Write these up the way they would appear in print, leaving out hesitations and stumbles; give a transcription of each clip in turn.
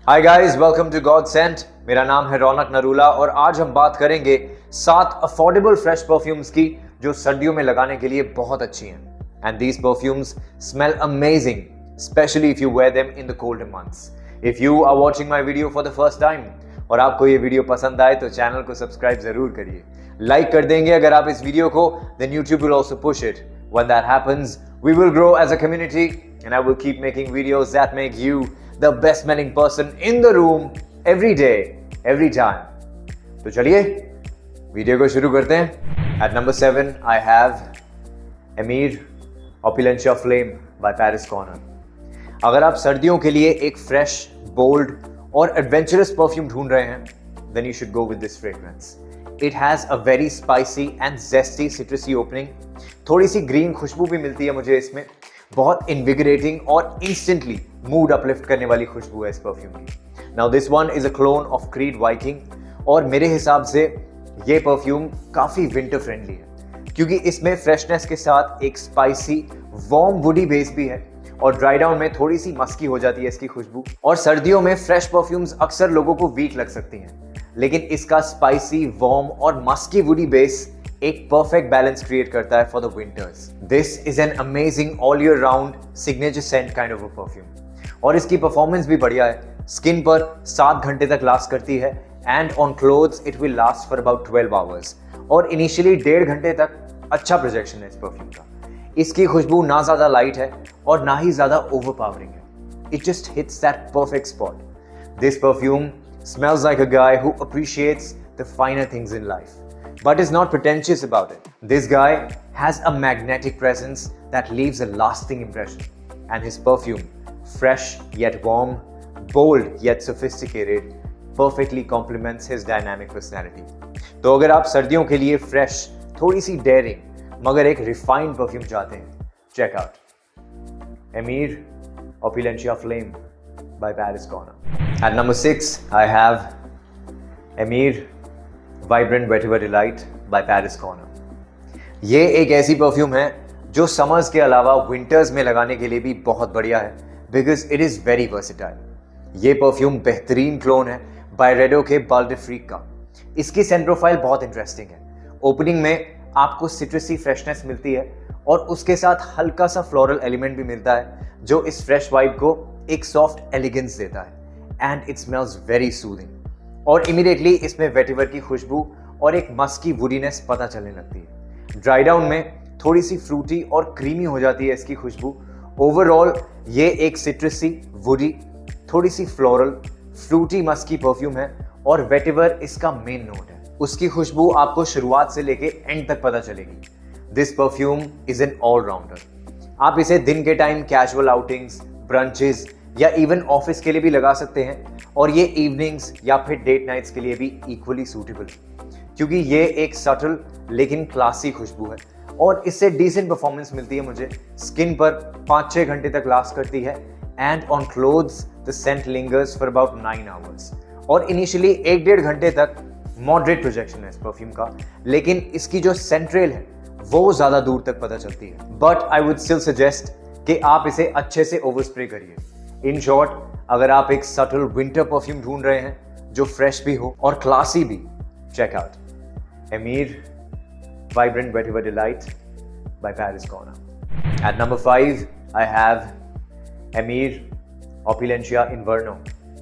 Hi guys, welcome to God Sent. मेरा नाम है रौनक नरूला और आज हम बात करेंगे 7 अफोर्डेबल फ्रेश परफ्यूम्स की जो सर्दियों में लगाने के लिए बहुत अच्छी हैं। And these perfumes smell amazing, specially if you wear them in the cold months. If you are watching my video for the first time और आपको ये वीडियो पसंद आए तो चैनल को सब्सक्राइब जरूर करिए, लाइक कर देंगे अगर आप इस वीडियो को, then YouTube will also push it. When that happens, we will grow as a community and I will keep making videos that make you the best smelling person in the room every day, every time. तो चलिए video को शुरू करते हैं। At number 7, I have Amir Opulentia Flame by Paris Corner. अगर आप सर्दियों के लिए एक फ्रेश, बोल्ड और एडवेंचरस परफ्यूम ढूंढ रहे हैं, then you should go with this fragrance. It has a very spicy and zesty citrusy opening. थोड़ी सी ग्रीन खुशबू भी मिलती है मुझे इसमें। बहुत इन्विगरेटिंग और इंस्टेंटली मूड अपलिफ्ट करने वाली खुशबू है इस परफ्यूम की। Now this one is a clone of creed Viking और मेरे हिसाब से ये परफ्यूम काफी विंटर फ्रेंडली है क्योंकि इसमें फ्रेशनेस के साथ एक स्पाइसी वार्म वुडी बेस भी है और ड्राई डाउन में थोड़ी सी मस्की हो जाती है इसकी खुशबू। और सर्दियों में फ्रेश परफ्यूम्स अक्सर लोगों को वीक लग सकती हैं, लेकिन इसका स्पाइसी, वार्म और मस्की वुडी बेस एक परफेक्ट बैलेंस क्रिएट करता है for the winters. This is an amazing all year round signature scent kind of a perfume और इसकी परफॉर्मेंस भी बढ़िया है। स्किन पर 7 घंटे तक लास्ट करती है and on clothes it will last for about 12 hours और इनिशियली 1.5 घंटे तक अच्छा प्रोजेक्शन है इस परफ्यूम का। इसकी खुशबू ना ज्यादा लाइट है और ना ही ज्यादा ओवरपावरिंग है। It just hits that perfect spot. This perfume smells like a guy who appreciates the finer things in life, but is not pretentious about it. This guy has a magnetic presence that leaves a lasting impression, and his perfume, fresh yet warm, bold yet sophisticated, perfectly complements his dynamic personality. तो अगर आप सर्दियों के लिए fresh, थोड़ी सी dairying मगर एक refined perfume चाहते हैं, check out Amir Opulentia Flame by Paris Corner. At number 6, I have Amir Vibrant Vetiver Delight by Paris Corner. ये एक ऐसी परफ्यूम है जो समर्स के अलावा विंटर्स में लगाने के लिए भी बहुत बढ़िया है because it is very versatile. ये परफ्यूम बेहतरीन क्लोन है बायरेडो के बाल्डे फ्रीक का। इसकी सेंट प्रोफाइल बहुत इंटरेस्टिंग है। ओपनिंग में आपको सिट्रसी फ्रेशनेस मिलती है और उसके साथ हल्का सा फ्लोरल एलिमेंट भी मिलता है जो इस फ्रेश वाइब को एक सॉफ्ट एलिगेंस देता है and it smells very soothing. और इमीडिएटली इसमें वेटिवर की खुशबू और एक मस्की वुडीनेस पता चलने लगती है। ड्राई डाउन में थोड़ी सी फ्रूटी और क्रीमी हो जाती है इसकी खुशबू। ओवरऑल ये एक सिट्रसी, वुडी, थोड़ी सी फ्लोरल, फ्रूटी मस्की परफ्यूम है और वेटिवर इसका मेन नोट है। उसकी खुशबू आपको शुरुआत से लेके एंड तक पता चलेगी। This perfume is an all rounder. आप इसे दिन के टाइम कैजुअल आउटिंग्स, ब्रंचेस या इवन ऑफिस के लिए भी लगा सकते हैं और ये इवनिंग्स या फिर डेट नाइट्स के लिए भी इक्वली सूटेबल क्योंकि ये एक सटल लेकिन क्लासी खुशबू है और इससे डिसेंट परफॉर्मेंस मिलती है मुझे। स्किन पर 5-6 घंटे तक लास्ट करती है and on clothes the scent lingers for about 9 hours और इनिशियली 1-1.5 घंटे तक मॉडरेट प्रोजेक्शन है इस परफ्यूम का, लेकिन इसकी जो सेंट्रेल है वो ज्यादा दूर तक पता चलती है। But I would still suggest कि आप इसे अच्छे से ओवर स्प्रे करिए। इन शॉर्ट, अगर आप एक सटल विंटर परफ्यूम ढूंढ रहे हैं जो फ्रेश भी हो और क्लासी भी, check out Amir Vibrant Vetiver Delight by Paris Corner. At number 5, I have Amir Opulentia Inverno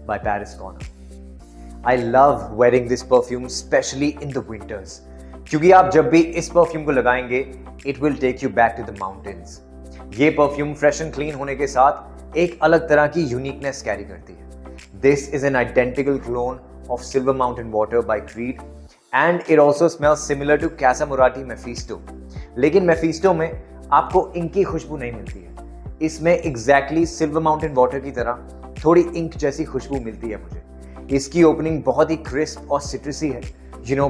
by Paris Corner. I love wearing this perfume especially in the winters क्योंकि आप जब भी इस परफ्यूम को लगाएंगे it will take you back to the mountains. ये perfume fresh and clean होने के साथ एक अलग तरह की यूनिकनेस कैरी करती है। This is an identical clone of silver mountain water by Creed and it also smells similar to Casamorati Mephisto, लेकिन मेफिस्टो में आपको इंक की खुशबू नहीं मिलती है। इसमें एग्जैक्टली सिल्वर माउंटेन वाटर की तरह थोड़ी इंक जैसी खुशबू मिलती है मुझे। इसकी ओपनिंग बहुत ही क्रिस्प और सिट्रसी है।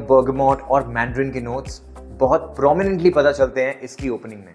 बर्गमोट और मैंड्रिन के नोट्स बहुत प्रोमिनेंटली पता चलते हैं इसकी ओपनिंग में।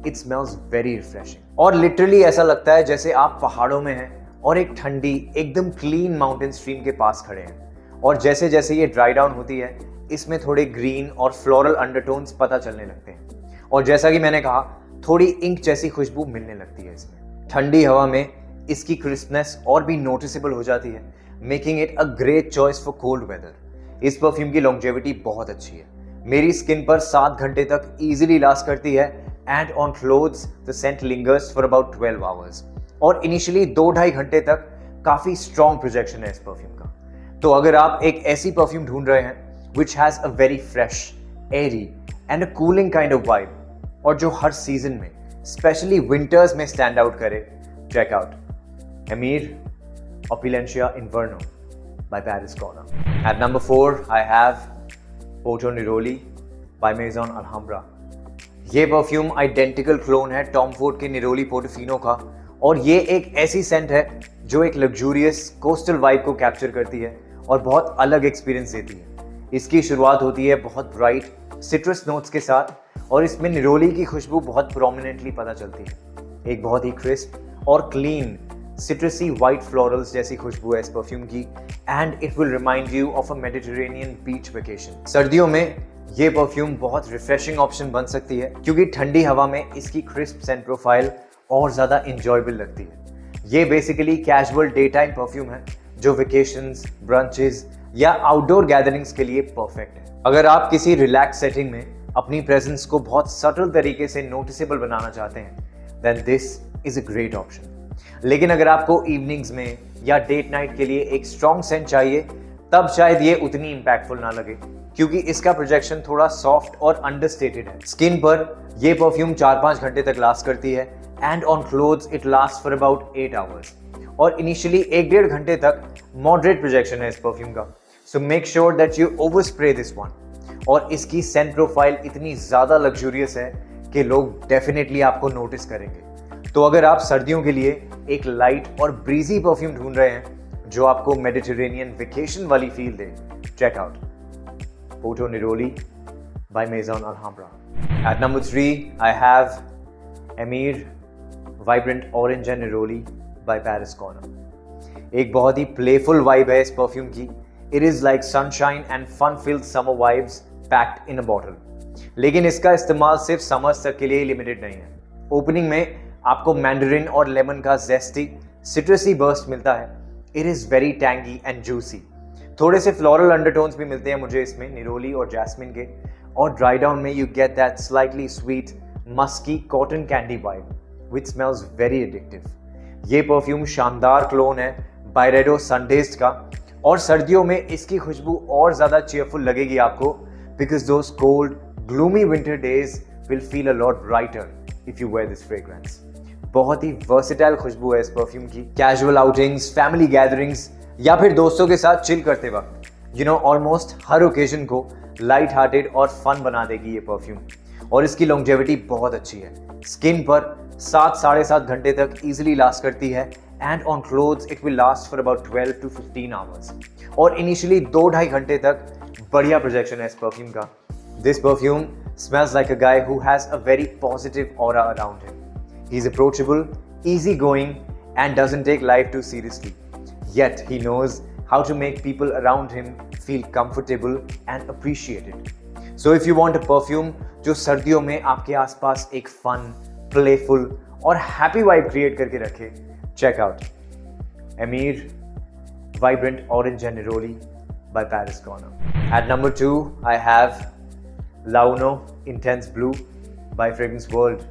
इट स्मेल्स वेरी रिफ्रेशिंग और लिटरली ऐसा लगता है जैसे आप पहाड़ों में हैं और एक ठंडी, एकदम क्लीन माउंटेन स्ट्रीम के पास खड़े हैं। और जैसे जैसे ये ड्राई डाउन होती है इसमें थोड़े ग्रीन और फ्लोरल अंडरटोन्स पता चलने लगते हैं और जैसा कि मैंने कहा थोड़ी इंक जैसी खुशबू मिलने लगती है इसमें। ठंडी हवा में इसकी क्रिस्पनेस और भी नोटिसेबल हो जाती है, making it a great choice for cold weather. इस परफ्यूम की लॉन्जेविटी बहुत अच्छी है, मेरी स्किन पर 7 घंटे तक इजीली लास्ट करती है and on clothes the scent lingers for about 12 hours. और इनिशियली 2-2.5 घंटे तक काफी स्ट्रॉन्ग प्रोजेक्शन है इस परफ्यूम का। तो अगर आप एक ऐसी परफ्यूम ढूंढ रहे हैं which has a very fresh, airy and a cooling kind of vibe और जो हर सीजन में स्पेशली विंटर्स में स्टैंड आउट करे, check out Emir Opulentia Inverno by Paris Corner. At number 4, I have Porto Neroli by Maison Alhambra. ये perfume identical clone है Tom Ford के निरोली Portofino का और ये एक ऐसी सेंट है जो एक लग्जूरियस कोस्टल वाइब को कैप्चर करती है और बहुत अलग एक्सपीरियंस देती है। इसकी शुरुआत होती है बहुत ब्राइट सिट्रस नोट्स के साथ और इसमें निरोली की खुशबू बहुत प्रोमिनेंटली पता चलती है। एक बहुत ही क्रिस्प और क्लीन सिट्रसी वाइट फ्लोरल्स जैसी खुशबू है इस परफ्यूम की and it will remind you of a Mediterranean beach vacation. सर्दियों में ये परफ्यूम बहुत रिफ्रेशिंग ऑप्शन बन सकती है क्योंकि ठंडी हवा में इसकी क्रिस्प सेंट प्रोफाइल और ज़्यादा इंजॉयबल लगती है। ये basically casual day time perfume है जो वेकेशंस, ब्रंचेस या आउटडोर गैदरिंग्स के लिए परफेक्ट है। अगर आप किसी रिलैक्स सेटिंग में अपनी प्रेजेंस को बहुत सटल तरीके से नोटिसेबल बनाना चाहते हैं then this is a great option. लेकिन अगर आपको इवनिंग्स में या डेट नाइट के लिए एक स्ट्रॉन्ग सेंट चाहिए तब शायद ये उतनी इंपैक्टफुल ना लगे क्योंकि इसका प्रोजेक्शन थोड़ा सॉफ्ट और अंडरस्टेटेड है। स्किन पर यह परफ्यूम 4-5 घंटे तक लास्ट करती है and on clothes it last for about 8 hours और इनिशियली 1-1.5 घंटे तक मॉडरेट प्रोजेक्शन है इस परफ्यूम का। So make sure that you over spray this one. और इसकी सेंट प्रोफाइल इतनी ज्यादा लग्जूरियस है कि लोग डेफिनेटली आपको नोटिस करेंगे। तो अगर आप सर्दियों के लिए एक लाइट और ब्रीजी परफ्यूम ढूंढ रहे हैं जो आपको मेडिटेरेनियन वेकेशन वाली फील दे, check out Porto Neroli by Maison Alhambra. At number 3, I have Emir Vibrant Orange and Neroli by Paris Corner. एक बहुत ही playful vibe है इस परफ्यूम की। It is like sunshine and fun-filled summer vibes packed in a bottle. लेकिन इसका इस्तेमाल सिर्फ summers तक के लिए लिमिटेड नहीं है। ओपनिंग में आपको मैंडरिन और लेमन का जेस्टी सिट्रसी बर्स्ट मिलता है। It is very tangy and juicy. थोड़े से फ्लोरल अंडरटोन्स भी मिलते हैं मुझे इसमें निरोली और जैस्मिन के। और ड्राई डाउन में you get that slightly sweet musky cotton candy vibe which smells very addictive. ये परफ्यूम शानदार क्लोन है बायरेडो सनडेस्ट का और सर्दियों में इसकी खुशबू और ज़्यादा चीयरफुल लगेगी आपको because those cold gloomy winter days will feel a lot brighter if you wear this fragrance. बहुत ही वर्सेटाइल खुशबू है इस परफ्यूम की। कैजुअल आउटिंग्स, फैमिली गैदरिंग्स या फिर दोस्तों के साथ चिल करते वक्त ऑलमोस्ट हर ओकेजन को लाइट हार्टेड और फन बना देगी ये परफ्यूम। और इसकी लॉन्जेविटी बहुत अच्छी है। स्किन पर 7-7.5 घंटे तक इजीली लास्ट करती है and on clothes it will last for about 12 to 15 hours और इनिशियली 2-2.5 घंटे तक बढ़िया प्रोजेक्शन है इस परफ्यूम का। This perfume smells like a guy who has a very positive aura around him. He is approachable, easy going and doesn't take life too seriously. Yet he knows how to make people around him feel comfortable and appreciated. So if you want a perfume जो सर्दियों में आपके आसपास एक fun, playful और happy vibe create करके रखे, check out Emir Vibrant Orange and Neroli by Paris Corner. At number 2, I have Launo Intense Blue by Fragrance World.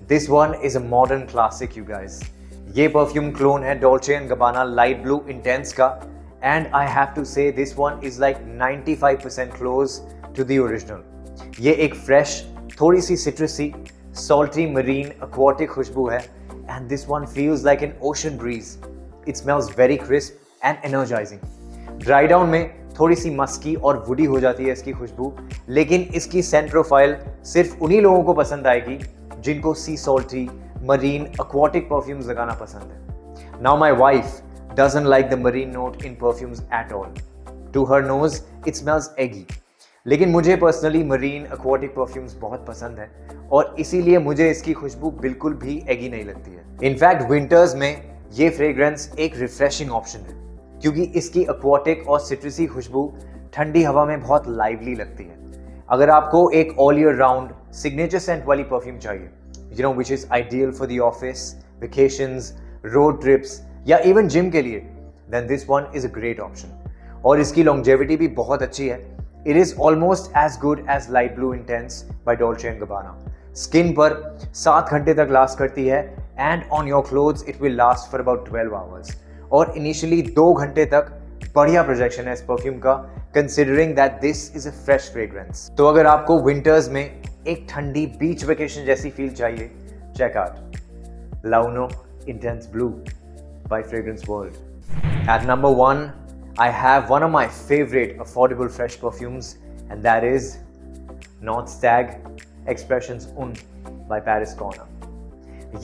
This one is a modern classic, you guys. ये perfume clone है Dolce and Gabbana light blue intense का and I have to say this one is like 95% close to the original. ये एक fresh, थोड़ी सी citrusy, salty marine aquatic खुशबू है and this one feels like an ocean breeze. It smells very crisp and energising. Dry down में थोड़ी सी मस्की और woody हो जाती है इसकी खुशबू, लेकिन इसकी सेंट प्रोफाइल सिर्फ उन्हीं लोगों को पसंद आएगी जिनको सी सॉल्टी marine aquatic perfumes लगाना पसंद है। Now my wife doesn't like the marine note in perfumes at all. To her nose it smells eggy. लेकिन मुझे पर्सनली marine aquatic perfumes बहुत पसंद है और इसीलिए मुझे इसकी खुशबू बिल्कुल भी eggy नहीं लगती है। इनफैक्ट विंटर्स में ये फ्रेग्रेंस एक रिफ्रेशिंग ऑप्शन है क्योंकि इसकी aquatic और सिट्रसी खुशबू ठंडी हवा में बहुत लाइवली लगती है। अगर आपको एक all year round signature scent वाली परफ्यूम चाहिए which is ideal for the office, vacations, road trips या इवन जिम के लिए, then this one is a great option. और इसकी लॉन्जेविटी भी बहुत अच्छी है। It is almost as good as light blue intense by Dolce and Gabbana. Skin पर 7 घंटे तक लास्ट करती है and on your clothes it will last for about 12 hours. और इनिशियली 2 घंटे तक बढ़िया प्रोजेक्शन है इस परफ्यूम का, considering that this is a fresh fragrance. तो अगर आपको विंटर्स में एक ठंडी बीच वेकेशन जैसी फील चाहिए, चेक आउट लाउनो intense blue by Fragrance World. At number 1, I have one of my favorite affordable fresh perfumes, and that is North Stag Expressions Un by Paris Corner.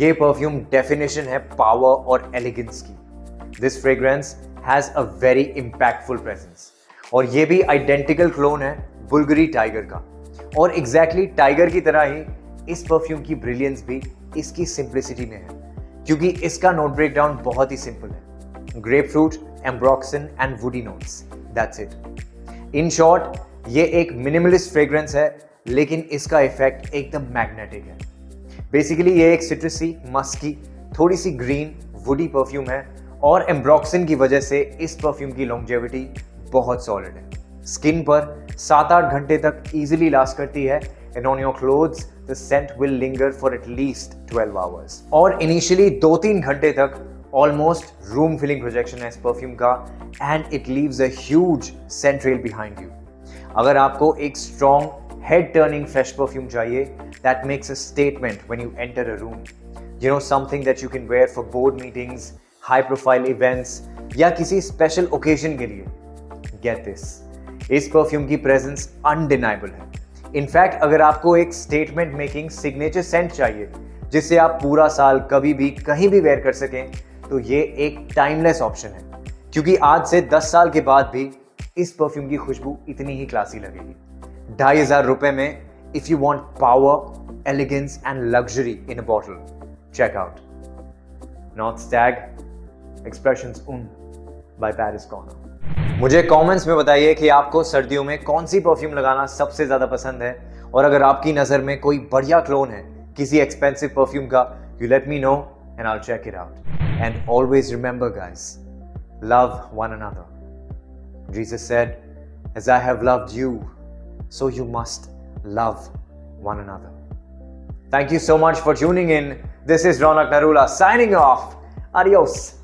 ये perfume definition है power और elegance की। This fragrance has a very impactful presence, और ये भी identical clone है बुल्गरी tiger का। और एग्जैक्टली टाइगर की तरह ही इस परफ्यूम की ब्रिलियंस भी इसकी सिंप्लिसिटी में है, क्योंकि इसका नोट ब्रेकडाउन बहुत ही सिंपल है। Grapefruit, एम्ब्रोक्सिन and woody notes, that's it. In short, ये एक मिनिमलिस्ट फ्रेग्रेंस है, लेकिन इसका इफेक्ट एकदम मैग्नेटिक है। बेसिकली ये एक सिट्रसी, मस्की, थोड़ी सी ग्रीन, वुडी परफ्यूम है, और एम्ब्रोक्सिन की वजह से इस परफ्यूम की लॉन्जेविटी बहुत सॉलिड है। स्किन पर 7-8 घंटे तक इजीली लास्ट करती है, and on your clothes the scent will linger for at least 12 hours. और इनिशियली 2-3 घंटे तक ऑलमोस्ट रूम फिलिंग प्रोजेक्शन है इस परफ्यूम का, and it leaves a huge scent trail behind you. अगर आपको एक strong head turning fresh perfume चाहिए that makes a statement when you enter a room, you know, something that you can wear for board meetings, high profile events या किसी special occasion के लिए, get this. इस perfume की presence undeniable है। In fact अगर आपको एक स्टेटमेंट मेकिंग सिग्नेचर सेंट चाहिए जिसे आप पूरा साल कभी भी कहीं भी वेयर कर सकें, तो ये एक टाइमलेस ऑप्शन है, क्योंकि आज से 10 साल के बाद भी इस परफ्यूम की खुशबू इतनी ही क्लासी लगेगी। 2,500 रुपए में if you want power, elegance and luxury in a bottle, check out North Stag Expressions Un by Paris Corner. मुझे कमेंट्स में बताइए कि आपको सर्दियों में कौन सी परफ्यूम लगाना सबसे ज्यादा पसंद है, और अगर आपकी नजर में कोई बढ़िया क्लोन है किसी एक्सपेंसिव परफ्यूम का, you let me know and I will check it out. And always remember guys, love one another. Jesus said, as I have loved you, so you must love one another. Thank you so much for tuning in. This is Ronak Narula signing off. Adios.